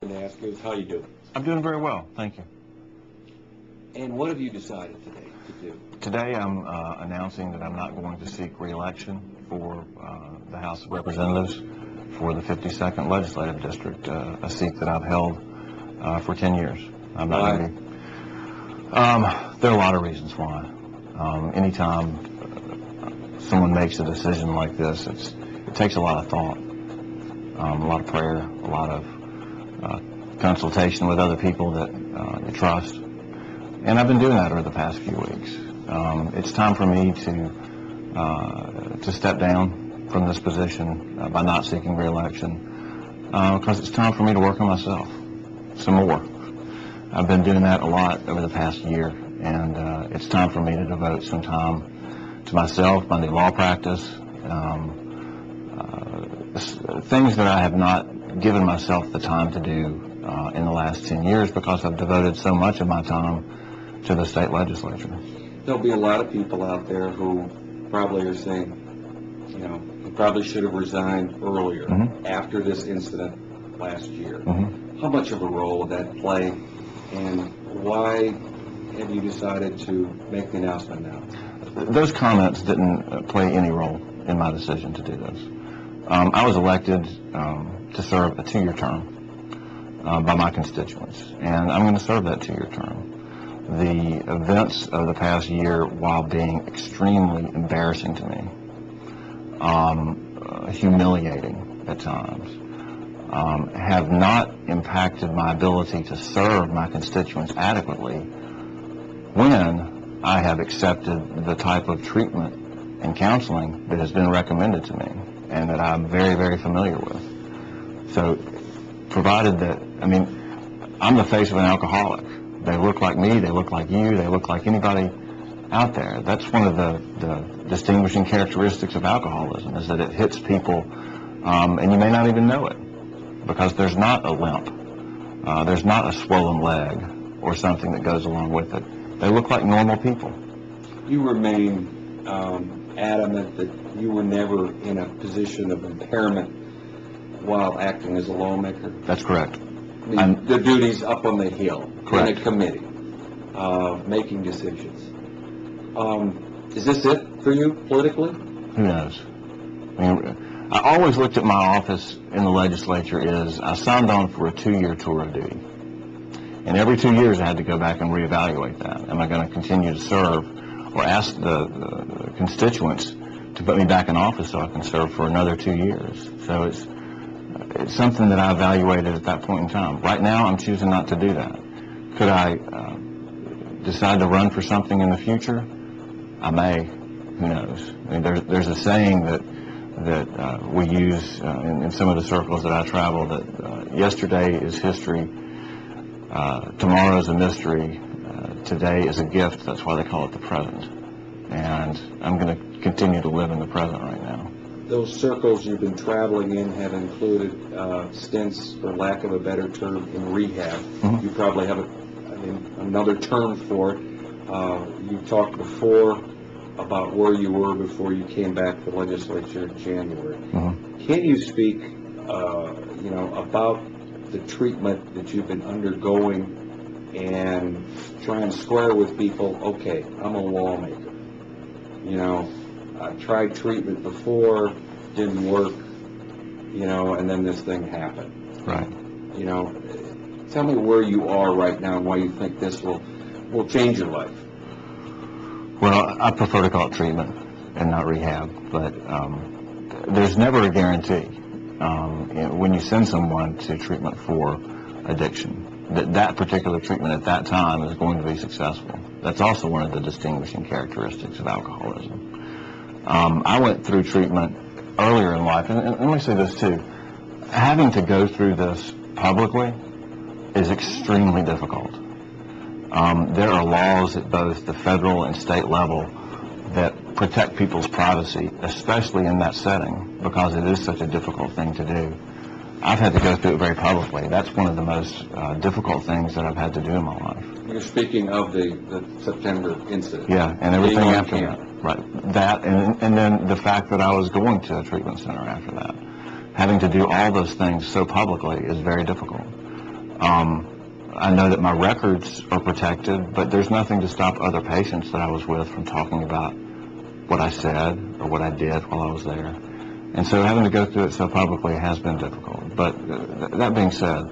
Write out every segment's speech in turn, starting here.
To ask you is how you doing? I'm doing very well, thank you. And what have you decided today to do? Today I'm announcing that I'm not going to seek re-election for the House of Representatives for the 52nd Legislative District, a seat that I've held for 10 years. I'm not going to be. There are a lot of reasons why. Anytime someone makes a decision like this, it takes a lot of thought, a lot of prayer, a lot of consultation with other people that you trust. And I've been doing that over the past few weeks. It's time for me to step down from this position by not seeking re-election because it's time for me to work on myself some more. I've been doing that a lot over the past year, and it's time for me to devote some time to myself, my new law practice, things that I have not given myself the time to do in the last 10 years because I've devoted so much of my time to the state legislature. There'll be a lot of people out there who probably are saying, you know, you probably should have resigned earlier after this incident last year. How much of a role would that play, and why have you decided to make the announcement now? Those comments didn't play any role in my decision to do this. I was elected to serve a 2-year term by my constituents, and I'm going to serve that 2-year term. The events of the past year, while being extremely embarrassing to me, humiliating at times, have not impacted my ability to serve my constituents adequately when I have accepted the type of treatment and counseling that has been recommended to me and that I'm very, very familiar with. So, provided that, I mean, I'm the face of an alcoholic. They look like me, they look like you, they look like anybody out there. That's one of the distinguishing characteristics of alcoholism, is that it hits people, and you may not even know it, because there's not a limp, there's not a swollen leg or something that goes along with it. They look like normal people. You remain adamant that you were never in a position of impairment while acting as a lawmaker? That's correct. The duties up on the Hill, correct, in a committee, making decisions. Is this it for you politically? Who knows? I mean, I always looked at my office in the legislature as I signed on for a 2-year tour of duty. And every 2 years I had to go back and reevaluate that. Am I going to continue to serve, or ask the constituents to put me back in office so I can serve for another 2 years? So it's something that I evaluated at that point in time. Right now, I'm choosing not to do that. Could I decide to run for something in the future? I may. Who knows? I mean, there's a saying that we use in some of the circles that I travel, that yesterday is history, tomorrow is a mystery, today is a gift. That's why they call it the present. And I'm going to continue to live in the present right now. Those circles you've been traveling in have included stints, for lack of a better term, in rehab. You probably have another term for it. You talked before about where you were before you came back to the legislature in January. Can you speak, about the treatment that you've been undergoing and try and square with people? Okay, I'm a lawmaker. I tried treatment before, didn't work, and then this thing happened. Right. Tell me where you are right now and why you think this will change your life. Well, I prefer to call it treatment and not rehab, but there's never a guarantee. When you send someone to treatment for addiction, that particular treatment at that time is going to be successful. That's also one of the distinguishing characteristics of alcoholism. I went through treatment earlier in life, and let me say this too. Having to go through this publicly is extremely difficult. There are laws at both the federal and state level that protect people's privacy, especially in that setting, because it is such a difficult thing to do. I've had to go through it very publicly. That's one of the most difficult things that I've had to do in my life. You're speaking of the September incident. Yeah, and everything after that. Right. That, and then the fact that I was going to a treatment center after that. Having to do all those things so publicly is very difficult. I know that my records are protected, but there's nothing to stop other patients that I was with from talking about what I said or what I did while I was there. And so having to go through it so publicly has been difficult. But that being said,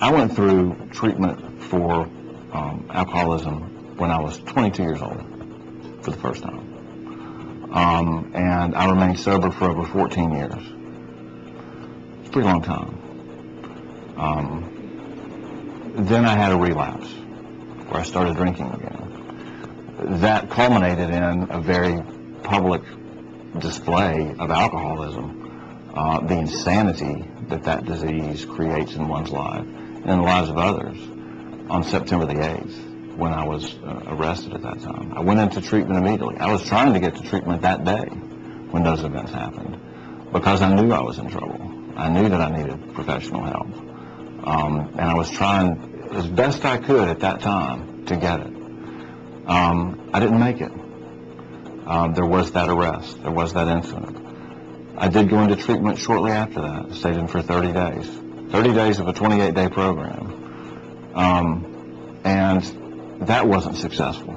I went through treatment for alcoholism when I was 22 years old for the first time. And I remained sober for over 14 years. It's a pretty long time. Then I had a relapse where I started drinking again. That culminated in a very public display of alcoholism, the insanity that disease creates in one's life and in the lives of others, on September the 8th, when I was arrested at that time. I went into treatment immediately. I was trying to get to treatment that day when those events happened because I knew I was in trouble. I knew that I needed professional help. And I was trying as best I could at that time to get it. I didn't make it. There was that arrest. There was that incident. I did go into treatment shortly after that. I stayed in for 30 days. 30 days of a 28-day program. And that wasn't successful.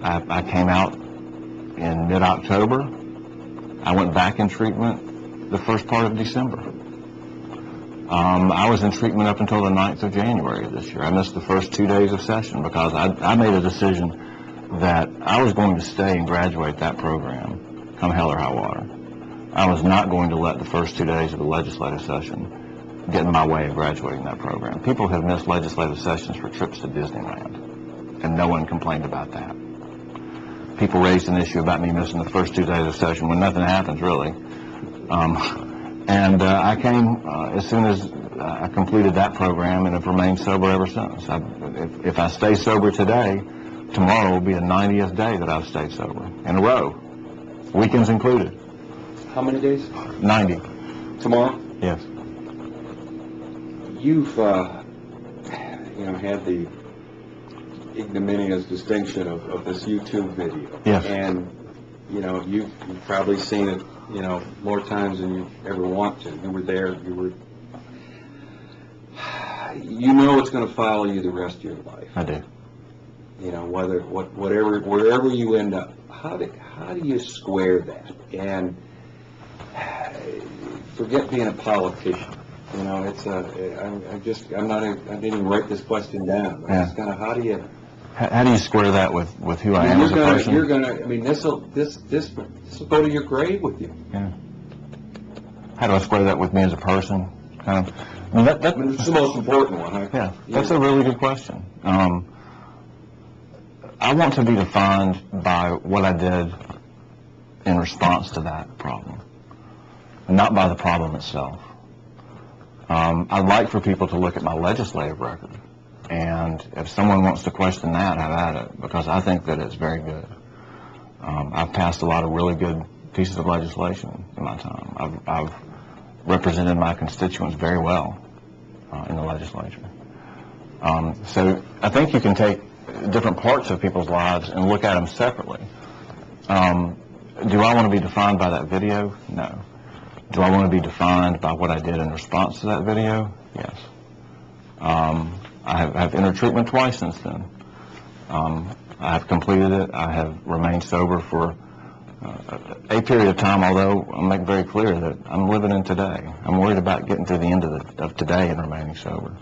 I came out in mid-October. I went back in treatment the first part of December. I was in treatment up until the 9th of January of this year. I missed the first 2 days of session because I made a decision that I was going to stay and graduate that program, come hell or high water. I was not going to let the first 2 days of the legislative session get in my way of graduating that program. People have missed legislative sessions for trips to Disneyland, and no one complained about that. People raised an issue about me missing the first 2 days of session when nothing happens, really. And I came as soon as I completed that program and have remained sober ever since. If I stay sober today, tomorrow will be the 90th day that I've stayed sober in a row, weekends included. How many days? 90. Tomorrow? Yes. You've, had the ignominious distinction of this YouTube video. Yes. And, you've probably seen it, more times than you ever want to. You were there. You know it's going to follow you the rest of your life. I do. Wherever you end up. How do you square that? And forget being a politician. I didn't even write this question down. Yeah. It's kind of how do you square that with who I am as a person? This will go to your grave with you. Yeah. How do I square that with me as a person? Kind of. It's the most important one. Huh? Yeah, that's a really good question. I want to be defined by what I did in response to that problem, not by the problem itself. I'd like for people to look at my legislative record, and if someone wants to question that, have at it, because I think that it's very good. I've passed a lot of really good pieces of legislation in my time. I've represented my constituents very well in the legislature. So I think you can take different parts of people's lives and look at them separately. Do I want to be defined by that video? No. Do I want to be defined by what I did in response to that video? Yes. I've entered treatment twice since then. I have completed it. I have remained sober for a period of time, although I'll make very clear that I'm living in today. I'm worried about getting to the end of today and remaining sober.